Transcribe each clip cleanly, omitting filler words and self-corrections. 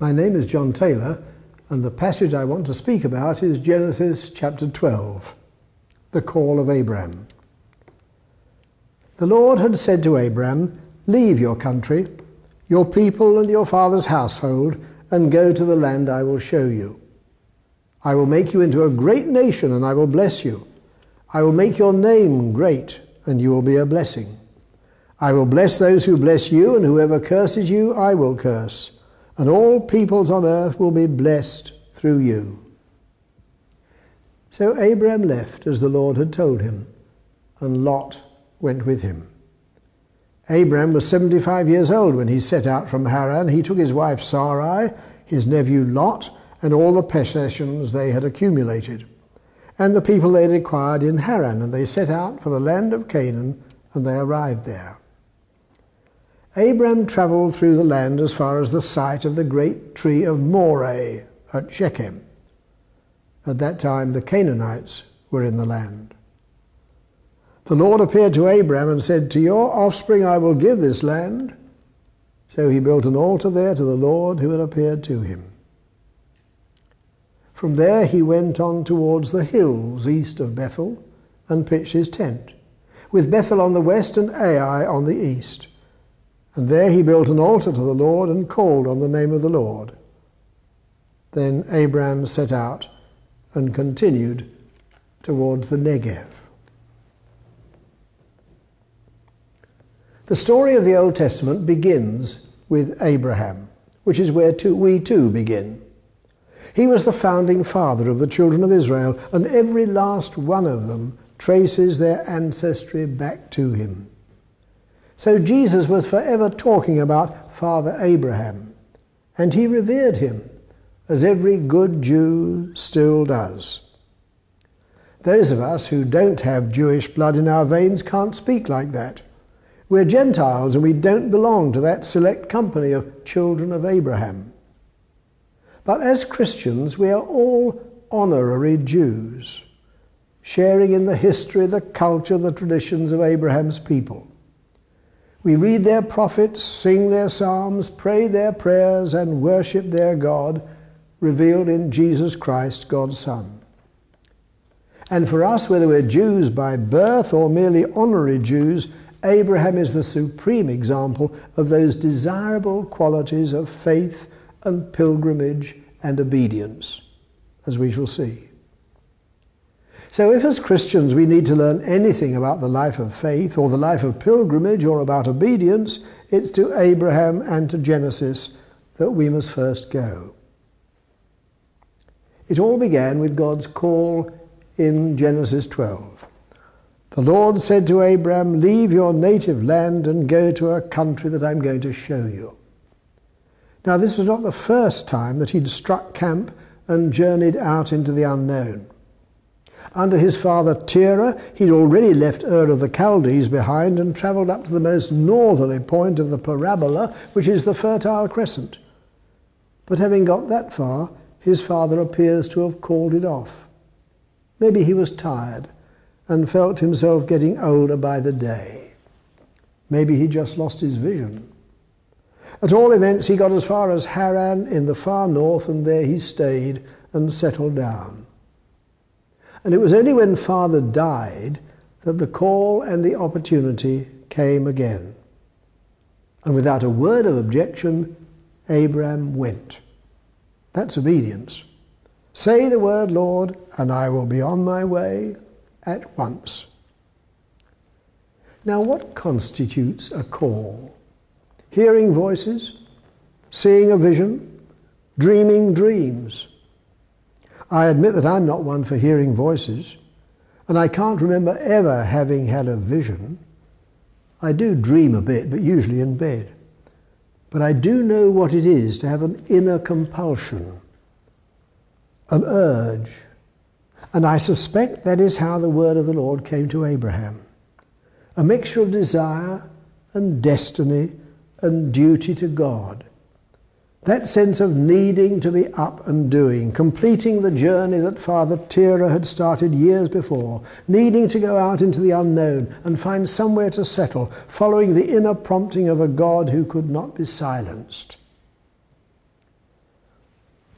My name is John Taylor, and the passage I want to speak about is Genesis chapter 12, the call of Abram. The Lord had said to Abram, "Leave your country, your people and your father's household, and go to the land I will show you. I will make you into a great nation, and I will bless you. I will make your name great, and you will be a blessing. I will bless those who bless you, and whoever curses you, I will curse. And all peoples on earth will be blessed through you." So Abram left as the Lord had told him, and Lot went with him. Abram was 75 years old when he set out from Haran. He took his wife Sarai, his nephew Lot, and all the possessions they had accumulated, and the people they had acquired in Haran, and they set out for the land of Canaan, and they arrived there. Abram travelled through the land as far as the site of the great tree of Moreh at Shechem. At that time the Canaanites were in the land. The Lord appeared to Abram and said, "To your offspring I will give this land." So he built an altar there to the Lord who had appeared to him. From there he went on towards the hills east of Bethel and pitched his tent, with Bethel on the west and Ai on the east. And there he built an altar to the Lord and called on the name of the Lord. Then Abram set out and continued towards the Negev. The story of the Old Testament begins with Abraham, which is where we too begin. He was the founding father of the children of Israel, and every last one of them traces their ancestry back to him. So Jesus was forever talking about Father Abraham, and he revered him, as every good Jew still does. Those of us who don't have Jewish blood in our veins can't speak like that. We're Gentiles, and we don't belong to that select company of children of Abraham. But as Christians, we are all honorary Jews, sharing in the history, the culture, the traditions of Abraham's people. We read their prophets, sing their psalms, pray their prayers, and worship their God, revealed in Jesus Christ, God's Son. And for us, whether we're Jews by birth or merely honorary Jews, Abraham is the supreme example of those desirable qualities of faith and pilgrimage and obedience, as we shall see. So if as Christians we need to learn anything about the life of faith or the life of pilgrimage or about obedience, it's to Abraham and to Genesis that we must first go. It all began with God's call in Genesis 12. The Lord said to Abram, "Leave your native land and go to a country that I'm going to show you." Now, this was not the first time that he'd struck camp and journeyed out into the unknown. Under his father Terah, he'd already left Ur of the Chaldees behind and travelled up to the most northerly point of the parabola, which is the Fertile Crescent. But having got that far, his father appears to have called it off. Maybe he was tired and felt himself getting older by the day. Maybe he just lost his vision. At all events, he got as far as Haran in the far north, and there he stayed and settled down. And it was only when Father died that the call and the opportunity came again. And without a word of objection, Abram went. That's obedience. Say the word, Lord, and I will be on my way at once. Now, what constitutes a call? Hearing voices, seeing a vision, dreaming dreams. I admit that I'm not one for hearing voices, and I can't remember ever having had a vision. I do dream a bit, but usually in bed. But I do know what it is to have an inner compulsion, an urge, and I suspect that is how the word of the Lord came to Abraham. A mixture of desire and destiny and duty to God. That sense of needing to be up and doing, completing the journey that Father Terah had started years before, needing to go out into the unknown and find somewhere to settle, following the inner prompting of a God who could not be silenced.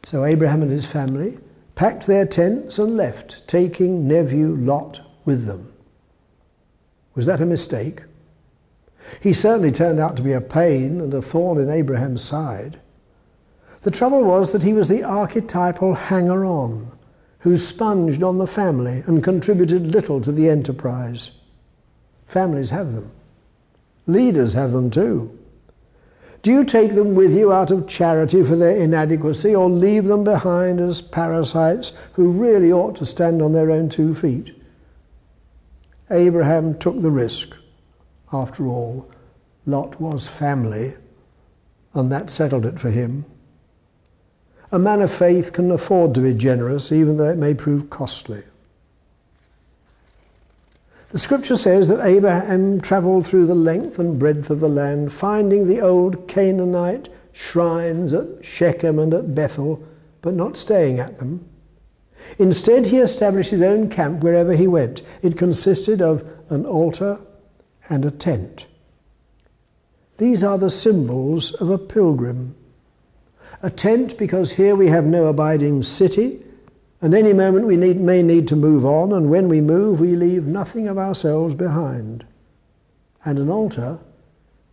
So Abraham and his family packed their tents and left, taking nephew Lot with them. Was that a mistake? He certainly turned out to be a pain and a thorn in Abraham's side. The trouble was that he was the archetypal hanger-on who sponged on the family and contributed little to the enterprise. Families have them. Leaders have them too. Do you take them with you out of charity for their inadequacy, or leave them behind as parasites who really ought to stand on their own 2 feet? Abraham took the risk. After all, Lot was family, and that settled it for him. A man of faith can afford to be generous, even though it may prove costly. The scripture says that Abraham travelled through the length and breadth of the land, finding the old Canaanite shrines at Shechem and at Bethel, but not staying at them. Instead, he established his own camp wherever he went. It consisted of an altar and a tent. These are the symbols of a pilgrim. A tent because here we have no abiding city, and any moment we may need to move on, and when we move we leave nothing of ourselves behind. And an altar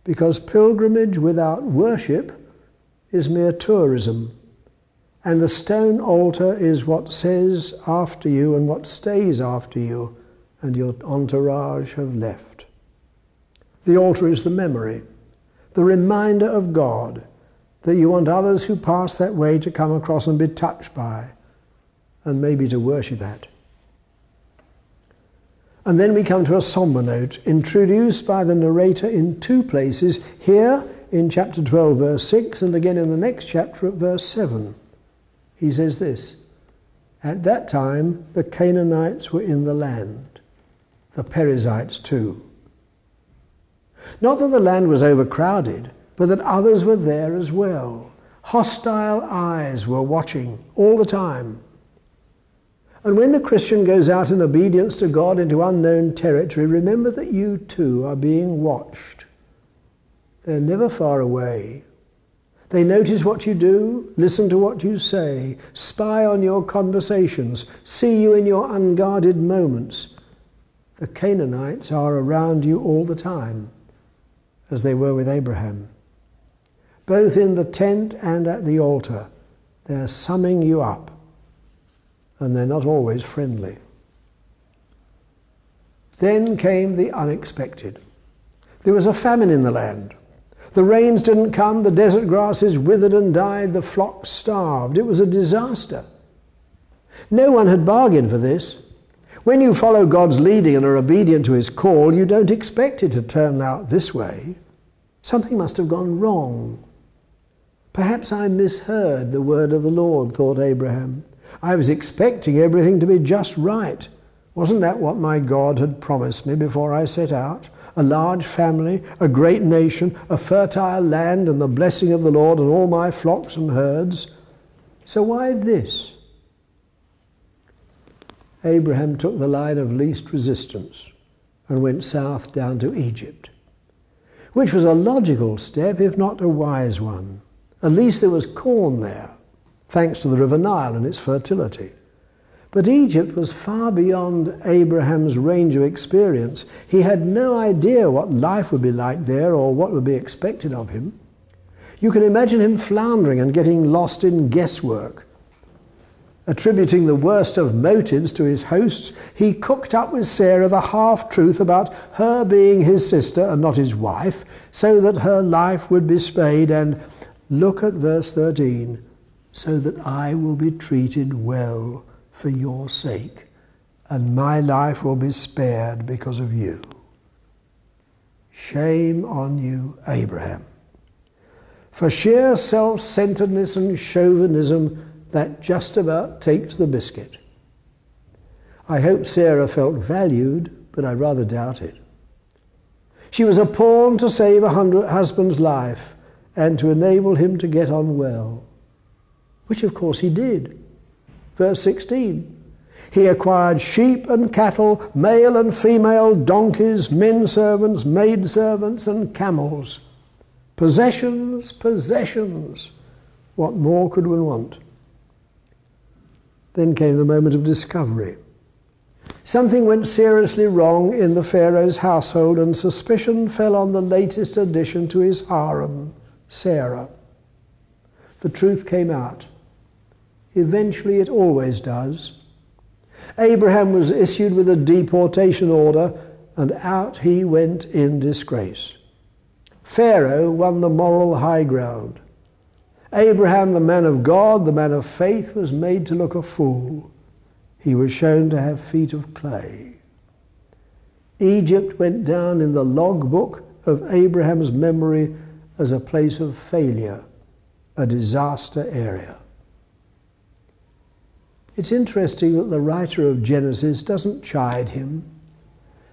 because pilgrimage without worship is mere tourism, and the stone altar is what says after you and what stays after you and your entourage have left. The altar is the memory, the reminder of God that you want others who pass that way to come across and be touched by, and maybe to worship at. And then we come to a somber note, introduced by the narrator in 2 places, here in chapter 12, verse 6, and again in the next chapter at verse 7. He says this: "At that time the Canaanites were in the land, the Perizzites too." Not that the land was overcrowded, but that others were there as well. Hostile eyes were watching all the time. And when the Christian goes out in obedience to God into unknown territory, remember that you too are being watched. They're never far away. They notice what you do, listen to what you say, spy on your conversations, see you in your unguarded moments. The Canaanites are around you all the time, as they were with Abraham. Both in the tent and at the altar, they're summing you up, and they're not always friendly. Then came the unexpected. There was a famine in the land. The rains didn't come, the desert grasses withered and died, the flocks starved. It was a disaster. No one had bargained for this. When you follow God's leading and are obedient to his call, you don't expect it to turn out this way. Something must have gone wrong. Perhaps I misheard the word of the Lord, thought Abraham. I was expecting everything to be just right. Wasn't that what my God had promised me before I set out? A large family, a great nation, a fertile land, and the blessing of the Lord on all my flocks and herds. So why this? Abraham took the line of least resistance and went south down to Egypt, which was a logical step, if not a wise one. At least there was corn there, thanks to the River Nile and its fertility. But Egypt was far beyond Abraham's range of experience. He had no idea what life would be like there or what would be expected of him. You can imagine him floundering and getting lost in guesswork. Attributing the worst of motives to his hosts, he cooked up with Sarah the half-truth about her being his sister and not his wife, so that her life would be spared, and look at verse 13, so that I will be treated well for your sake, and my life will be spared because of you. Shame on you, Abraham. For sheer self-centeredness and chauvinism, that just about takes the biscuit. I hope Sarah felt valued, but I rather doubt it. She was a pawn to save a husband's life and to enable him to get on well, which of course he did. Verse 16, he acquired sheep and cattle, male and female, donkeys, men servants, maid servants, and camels. Possessions, possessions. What more could one want? Then came the moment of discovery. Something went seriously wrong in the Pharaoh's household, and suspicion fell on the latest addition to his harem, Sarah. The truth came out. Eventually it always does. Abraham was issued with a deportation order, and out he went in disgrace. Pharaoh won the moral high ground. Abraham, the man of God, the man of faith, was made to look a fool. He was shown to have feet of clay. Egypt went down in the logbook of Abraham's memory as a place of failure, a disaster area. It's interesting that the writer of Genesis doesn't chide him,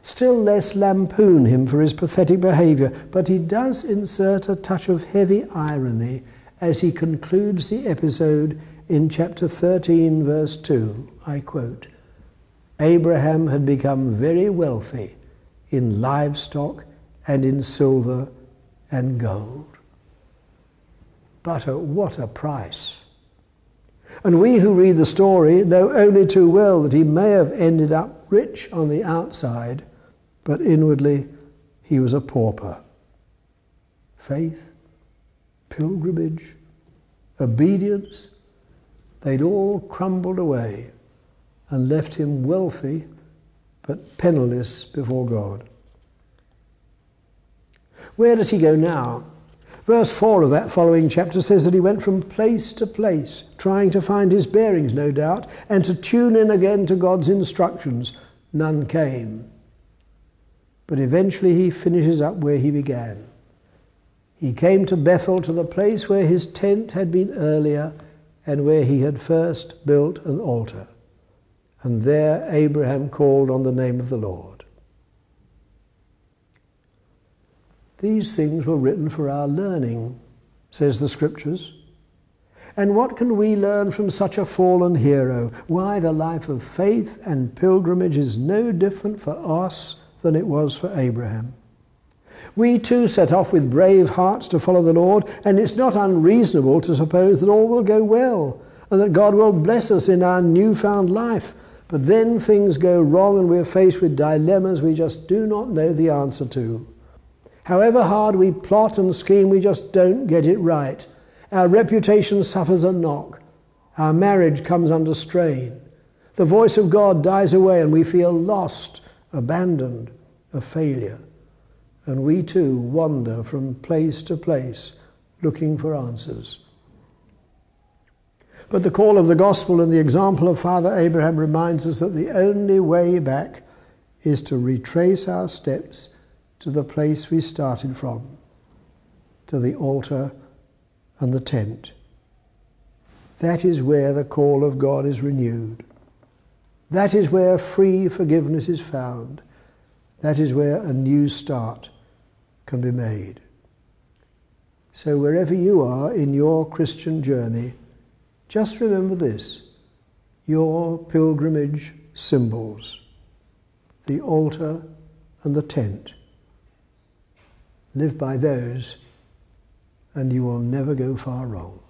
still less lampoon him for his pathetic behavior, but he does insert a touch of heavy irony as he concludes the episode in chapter 13, verse 2. I quote, "Abraham had become very wealthy in livestock and in silver and gold." But at what a price! And we who read the story know only too well that he may have ended up rich on the outside, but inwardly he was a pauper. Faith, pilgrimage, obedience, they'd all crumbled away and left him wealthy but penniless before God. Where does he go now? Verse 4 of that following chapter says that he went from place to place, trying to find his bearings, no doubt, and to tune in again to God's instructions. None came. But eventually he finishes up where he began. He came to Bethel, to the place where his tent had been earlier and where he had first built an altar. And there Abraham called on the name of the Lord. These things were written for our learning, says the Scriptures. And what can we learn from such a fallen hero? Why, the life of faith and pilgrimage is no different for us than it was for Abraham. We too set off with brave hearts to follow the Lord, and it's not unreasonable to suppose that all will go well and that God will bless us in our newfound life. But then things go wrong and we're faced with dilemmas we just do not know the answer to. However hard we plot and scheme, we just don't get it right. Our reputation suffers a knock. Our marriage comes under strain. The voice of God dies away and we feel lost, abandoned, a failure. And we too wander from place to place looking for answers. But the call of the gospel and the example of Father Abraham reminds us that the only way back is to retrace our steps to the place we started from, to the altar and the tent. That is where the call of God is renewed. That is where free forgiveness is found. That is where a new start can be made. So wherever you are in your Christian journey, just remember this: your pilgrimage symbols, the altar and the tent. Live by those and you will never go far wrong.